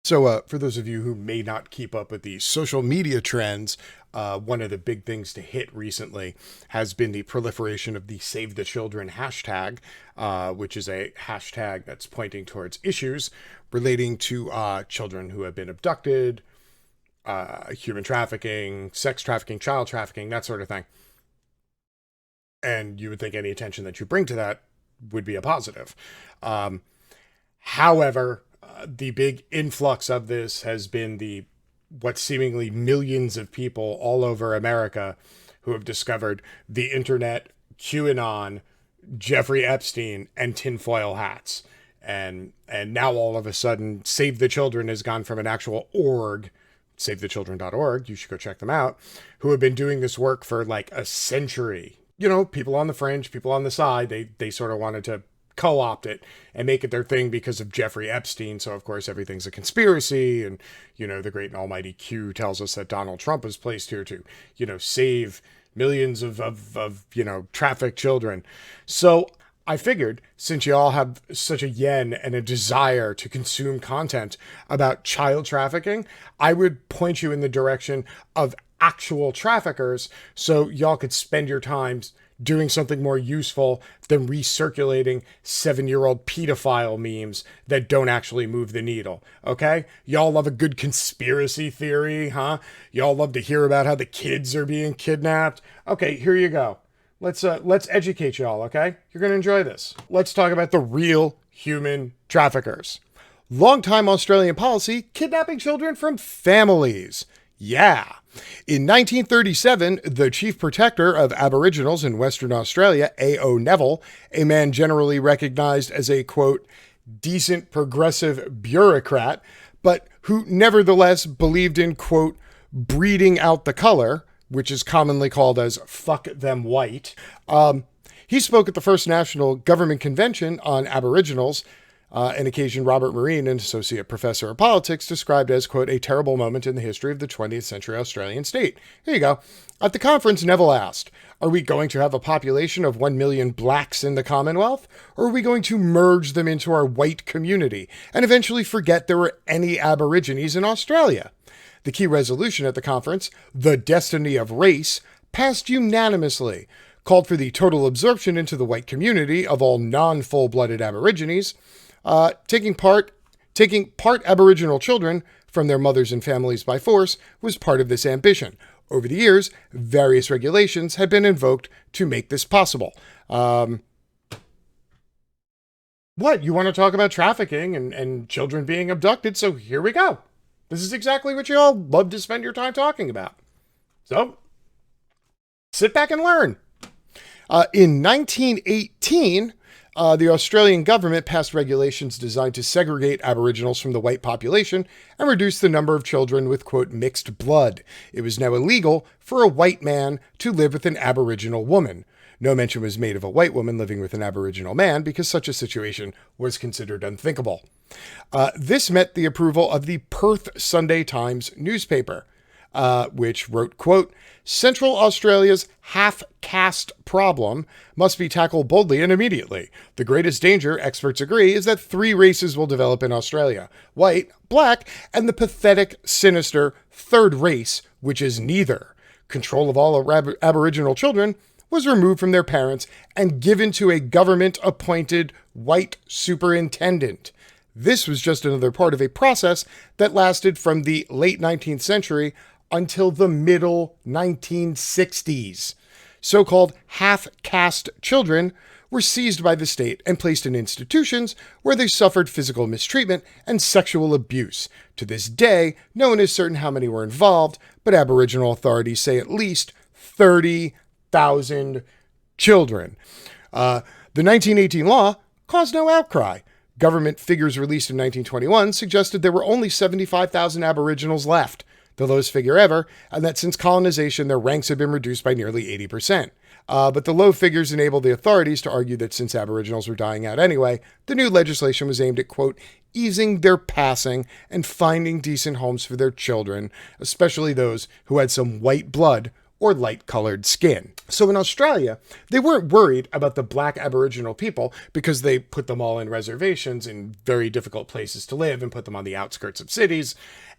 So, for those of you who may not keep up with the social media trends, one of the big things to hit recently has been the proliferation of the Save the Children hashtag, which is a hashtag that's pointing towards issues relating to children who have been abducted, human trafficking, sex trafficking, child trafficking, that sort of thing. And you would think any attention that you bring to that would be a positive. Um, However, the big influx of this has been the what seemingly millions of people all over America who have discovered the internet, QAnon, Jeffrey Epstein, and tinfoil hats. And now all of a sudden, Save the Children has gone from an actual org, savethechildren.org, you should go check them out, who have been doing this work for like a century. You know, people on the fringe, people on the side, they sort of wanted to co-opt it and make it their thing because of Jeffrey Epstein. So of course everything's a conspiracy, and the great and almighty Q tells us that Donald Trump was placed here to save millions of trafficked children. So I figured, since you all have such a yen and a desire to consume content about child trafficking, I would point you in the direction of actual traffickers so y'all could spend your time doing something more useful than recirculating 7-year-old pedophile memes that don't actually move the needle. Okay? Y'all love a good conspiracy theory, huh? Y'all love to hear about how the kids are being kidnapped. Okay, here you go. Let's educate y'all, okay? You're gonna enjoy this. Let's talk about the real human traffickers. Longtime Australian policy, kidnapping children from families. Yeah. In 1937, the chief protector of Aboriginals in Western Australia, A.O. Neville, a man generally recognized as a, quote, decent progressive bureaucrat, but who nevertheless believed in, quote, breeding out the color, which is commonly called as fuck them white. He spoke at the first National Government Convention on Aboriginals. An occasion Robert Marine, an associate professor of politics, described as, quote, a terrible moment in the history of the 20th century Australian state. Here you go. At the conference, Neville asked, are we going to have a population of 1 million blacks in the Commonwealth? Or are we going to merge them into our white community and eventually forget there were any Aborigines in Australia? The key resolution at the conference, the destiny of race, passed unanimously, called for the total absorption into the white community of all non-full-blooded Aborigines, taking part Aboriginal children from their mothers and families by force was part of this ambition. Over the years, various regulations have been invoked to make this possible. What? You want to talk about trafficking and children being abducted? So here we go. This is exactly what you all love to spend your time talking about. So, sit back and learn. In 1918, the Australian government passed regulations designed to segregate Aboriginals from the white population and reduce the number of children with, quote, mixed blood. It was now illegal for a white man to live with an Aboriginal woman. No mention was made of a white woman living with an Aboriginal man because such a situation was considered unthinkable. This met the approval of the Perth Sunday Times newspaper, which wrote, quote, Central Australia's half-caste problem must be tackled boldly and immediately. The greatest danger, experts agree, is that 3 races will develop in Australia: white, black, and the pathetic, sinister third race, which is neither. Control of all Aboriginal children was removed from their parents and given to a government-appointed white superintendent. This was just another part of a process that lasted from the late 19th century until the middle 1960s. So-called half-caste children were seized by the state and placed in institutions where they suffered physical mistreatment and sexual abuse. To this day, no one is certain how many were involved, but Aboriginal authorities say at least 30,000 children. The 1918 law caused no outcry. Government figures released in 1921 suggested there were only 75,000 Aboriginals left, the lowest figure ever, and that since colonization, their ranks had been reduced by nearly 80%. But the low figures enabled the authorities to argue that since Aboriginals were dying out anyway, the new legislation was aimed at, quote, easing their passing and finding decent homes for their children, especially those who had some white blood or light-colored skin. So in Australia, they weren't worried about the black Aboriginal people because they put them all in reservations in very difficult places to live and put them on the outskirts of cities.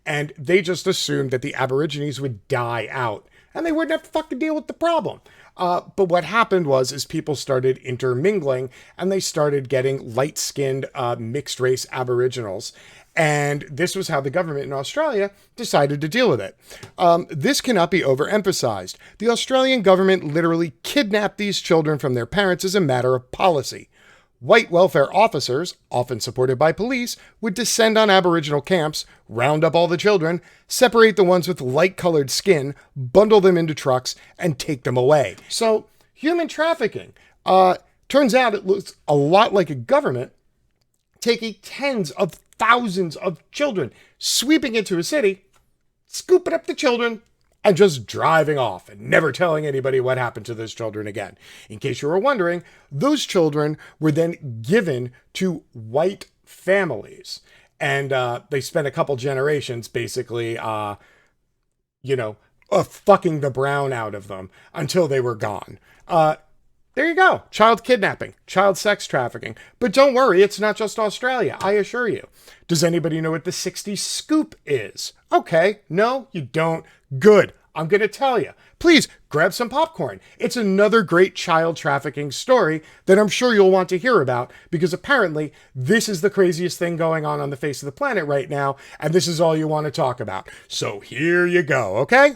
And they just assumed that the Aborigines would die out and they wouldn't have to fucking deal with the problem. But what happened was people started intermingling and they started getting light-skinned mixed-race Aboriginals. And this was how the government in Australia decided to deal with it. This cannot be overemphasized. The Australian government literally kidnapped these children from their parents as a matter of policy. White welfare officers, often supported by police, would descend on Aboriginal camps, round up all the children, separate the ones with light-colored skin, bundle them into trucks, and take them away. So, human trafficking. Turns out it looks a lot like a government taking tens of thousands of children, sweeping into a city, scooping up the children, and just driving off and never telling anybody what happened to those children again. In case you were wondering, those children were then given to white families. And they spent a couple generations basically, fucking the brown out of them until they were gone. There you go. Child kidnapping, child sex trafficking. But don't worry, it's not just Australia, I assure you. Does anybody know what the 60s scoop is? Okay, no, you don't. Good. I'm going to tell you. Please grab some popcorn. It's another great child trafficking story that I'm sure you'll want to hear about because apparently this is the craziest thing going on the face of the planet right now, and this is all you want to talk about. So here you go, okay?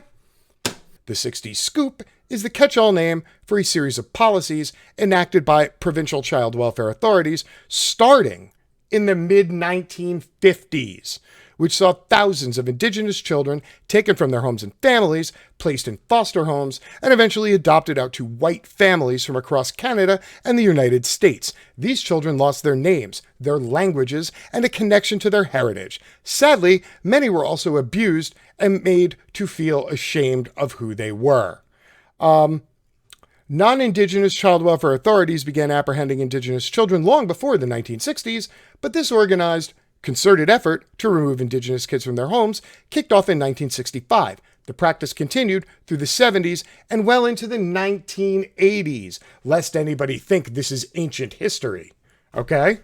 The 60s scoop is the catch-all name for a series of policies enacted by provincial child welfare authorities starting in the mid-1950s, which saw thousands of Indigenous children taken from their homes and families, placed in foster homes, and eventually adopted out to white families from across Canada and the United States. These children lost their names, their languages, and a connection to their heritage. Sadly, many were also abused and made to feel ashamed of who they were. Non-Indigenous child welfare authorities began apprehending Indigenous children long before the 1960s, but this organized, concerted effort to remove Indigenous kids from their homes kicked off in 1965. The practice continued through the 70s and well into the 1980s, lest anybody think this is ancient history. Okay?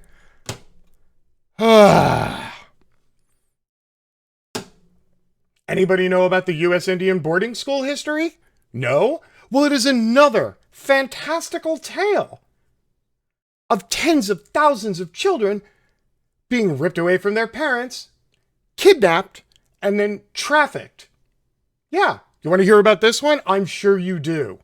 Anybody know about the U.S. Indian boarding school history? No? Well, it is another fantastical tale of tens of thousands of children being ripped away from their parents, kidnapped, and then trafficked. Yeah, you want to hear about this one? I'm sure you do.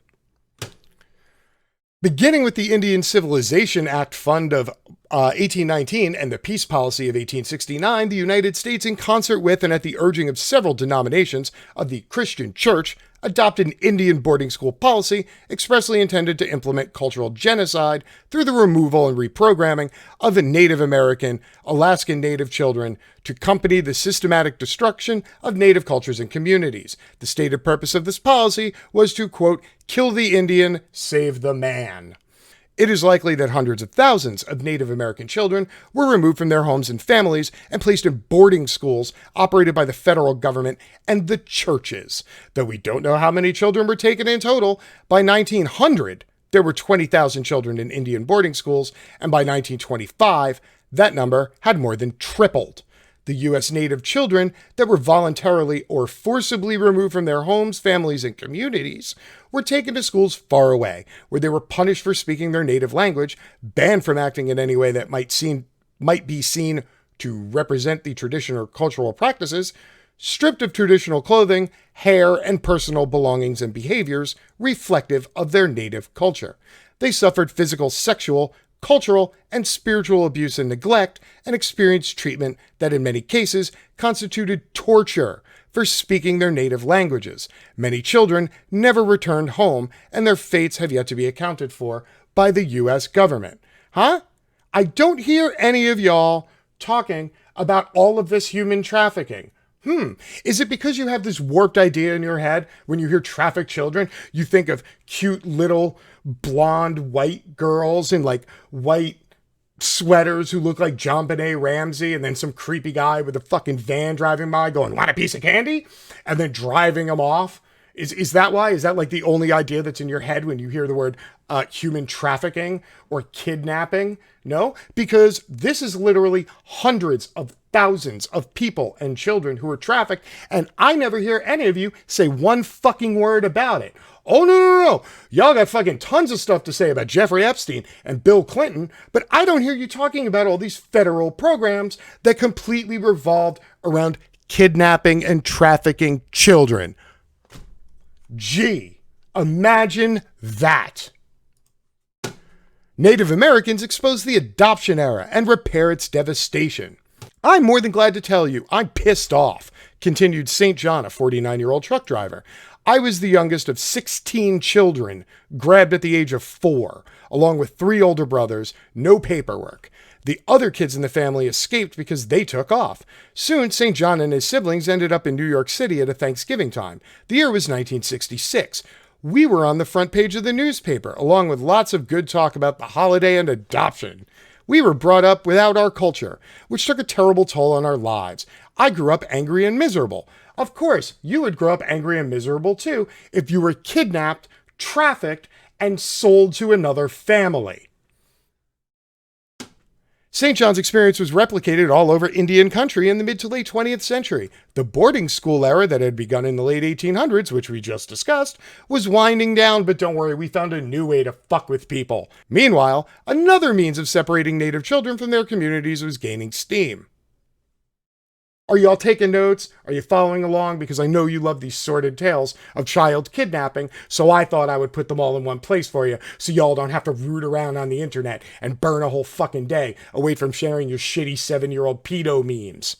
Beginning with the Indian Civilization Act Fund of 1819 and the Peace Policy of 1869, the United States, in concert with and at the urging of several denominations of the Christian Church, adopted an Indian boarding school policy expressly intended to implement cultural genocide through the removal and reprogramming of Native American, Alaskan Native children to accompany the systematic destruction of Native cultures and communities. The stated purpose of this policy was to, quote, kill the Indian, save the man. It is likely that hundreds of thousands of Native American children were removed from their homes and families and placed in boarding schools operated by the federal government and the churches. Though we don't know how many children were taken in total, by 1900, there were 20,000 children in Indian boarding schools, and by 1925, that number had more than tripled. The U.S. Native children that were voluntarily or forcibly removed from their homes, families, and communities were taken to schools far away, where they were punished for speaking their native language, banned from acting in any way that might be seen to represent the tradition or cultural practices, stripped of traditional clothing, hair, and personal belongings and behaviors reflective of their native culture. They suffered physical, sexual, cultural, and spiritual abuse and neglect, and experienced treatment that in many cases constituted torture for speaking their native languages. Many children never returned home, and their fates have yet to be accounted for by the U.S. government. Huh? I don't hear any of y'all talking about all of this human trafficking. Is it because you have this warped idea in your head when you hear trafficked children, you think of cute little blonde white girls in like white sweaters who look like JonBenet Ramsey, and then some creepy guy with a fucking van driving by going, want a piece of candy? And then driving them off Is that why? Is that like the only idea that's in your head when you hear the word human trafficking or kidnapping? No, because this is literally hundreds of thousands of people and children who are trafficked, and I never hear any of you say one fucking word about it. Oh, no. Y'all got fucking tons of stuff to say about Jeffrey Epstein and Bill Clinton, but I don't hear you talking about all these federal programs that completely revolved around kidnapping and trafficking children. Gee, imagine that. Native Americans expose the adoption era and repair its devastation. I'm more than glad to tell you I'm pissed off, continued St. John, a 49-year-old truck driver. I was the youngest of 16 children, grabbed at the age of 4, along with 3 older brothers, no paperwork. The other kids in the family escaped because they took off. Soon, St. John and his siblings ended up in New York City at a Thanksgiving time. The year was 1966. We were on the front page of the newspaper, along with lots of good talk about the holiday and adoption. We were brought up without our culture, which took a terrible toll on our lives. I grew up angry and miserable. Of course, you would grow up angry and miserable too if you were kidnapped, trafficked, and sold to another family. St. John's experience was replicated all over Indian country in the mid to late 20th century. The boarding school era that had begun in the late 1800s, which we just discussed, was winding down, but don't worry, we found a new way to fuck with people. Meanwhile, another means of separating Native children from their communities was gaining steam. Are y'all taking notes? Are you following along? Because I know you love these sordid tales of child kidnapping, so I thought I would put them all in one place for you, so y'all don't have to root around on the internet and burn a whole fucking day away from sharing your shitty 7-year-old pedo memes.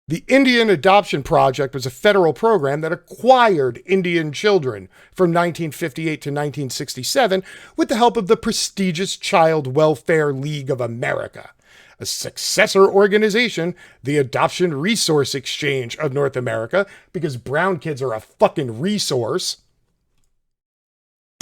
The Indian Adoption Project was a federal program that acquired Indian children from 1958 to 1967 with the help of the prestigious Child Welfare League of America. A successor organization, the Adoption Resource Exchange of North America, because brown kids are a fucking resource.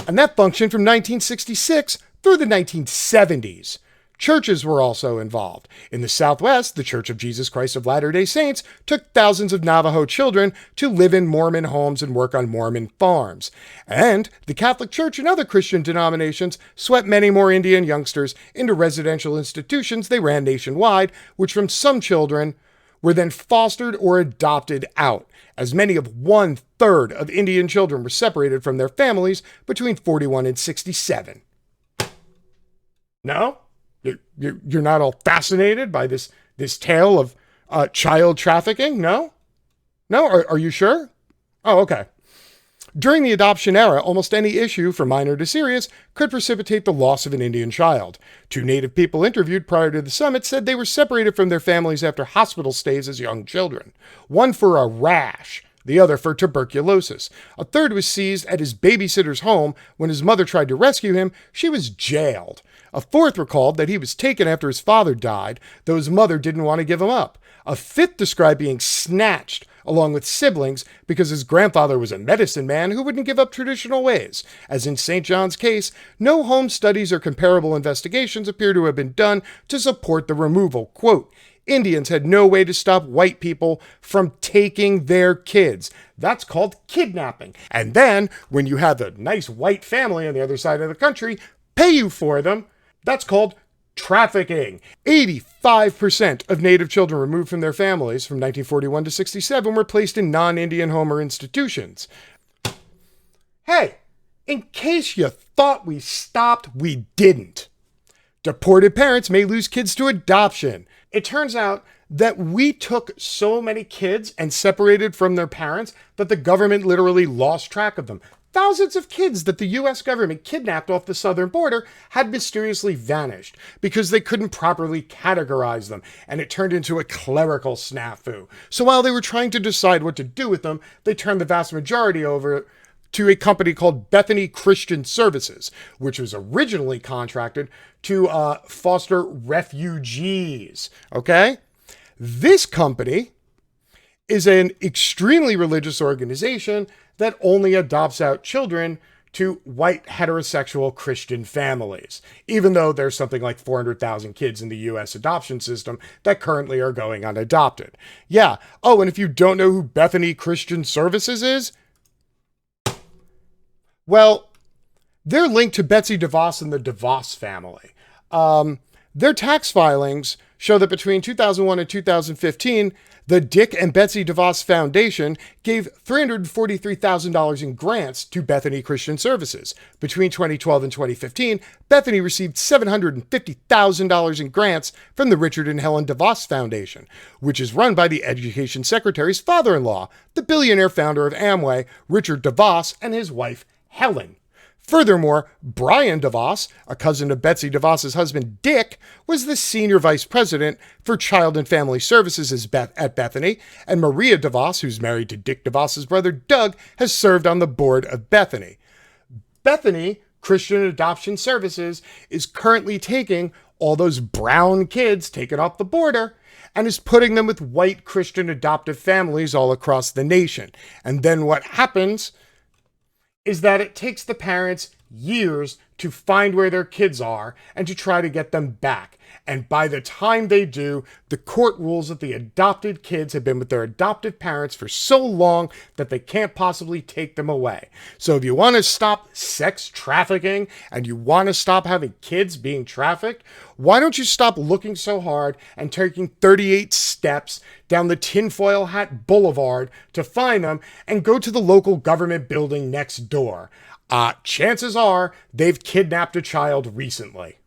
And that functioned from 1966 through the 1970s. Churches were also involved. In the Southwest, the Church of Jesus Christ of Latter-day Saints took thousands of Navajo children to live in Mormon homes and work on Mormon farms. And the Catholic Church and other Christian denominations swept many more Indian youngsters into residential institutions they ran nationwide, which from some children were then fostered or adopted out. As many of 1/3 of Indian children were separated from their families between 41 and 67. No? You're not all fascinated by this tale of child trafficking? No? No? Are you sure? Oh, okay. During the adoption era, almost any issue, from minor to serious, could precipitate the loss of an Indian child. 2 Native people interviewed prior to the summit said they were separated from their families after hospital stays as young children. One for a rash, the other for tuberculosis. A third was seized at his babysitter's home. When his mother tried to rescue him, she was jailed. A fourth recalled that he was taken after his father died, though his mother didn't want to give him up. A fifth described being snatched along with siblings because his grandfather was a medicine man who wouldn't give up traditional ways. As in St. John's case, no home studies or comparable investigations appear to have been done to support the removal. Quote, Indians had no way to stop white people from taking their kids. That's called kidnapping. And then, when you have a nice white family on the other side of the country pay you for them, that's called trafficking. 85% of Native children removed from their families from 1941 to 67 were placed in non-Indian home or institutions. Hey, in case you thought we stopped, we didn't. Deported parents may lose kids to adoption. It turns out that we took so many kids and separated from their parents that the government literally lost track of them. Thousands of kids that the U.S. government kidnapped off the southern border had mysteriously vanished because they couldn't properly categorize them, and it turned into a clerical snafu. So while they were trying to decide what to do with them, they turned the vast majority over to a company called Bethany Christian Services, which was originally contracted to foster refugees. Okay? This company is an extremely religious organization that only adopts out children to white heterosexual Christian families, even though there's something like 400,000 kids in the US adoption system that currently are going unadopted. Yeah. Oh, and if you don't know who Bethany Christian Services is, well, they're linked to Betsy DeVos and the DeVos family. Their tax filings show that between 2001 and 2015, the Dick and Betsy DeVos Foundation gave $343,000 in grants to Bethany Christian Services. Between 2012 and 2015, Bethany received $750,000 in grants from the Richard and Helen DeVos Foundation, which is run by the Education Secretary's father-in-law, the billionaire founder of Amway, Richard DeVos, and his wife, Helen. Furthermore, Brian DeVos, a cousin of Betsy DeVos's husband Dick, was the senior vice president for Child and Family Services at Bethany, and Maria DeVos, who's married to Dick DeVos's brother Doug, has served on the board of Bethany. Bethany Christian Adoption Services is currently taking all those brown kids taken off the border and is putting them with white Christian adoptive families all across the nation. And then what happens is that it takes the parents years to find where their kids are and to try to get them back. And by the time they do, the court rules that the adopted kids have been with their adoptive parents for so long that they can't possibly take them away. So if you want to stop sex trafficking and you want to stop having kids being trafficked, why don't you stop looking so hard and taking 38 steps down the tinfoil hat boulevard to find them and go to the local government building next door? Chances are they've kidnapped a child recently.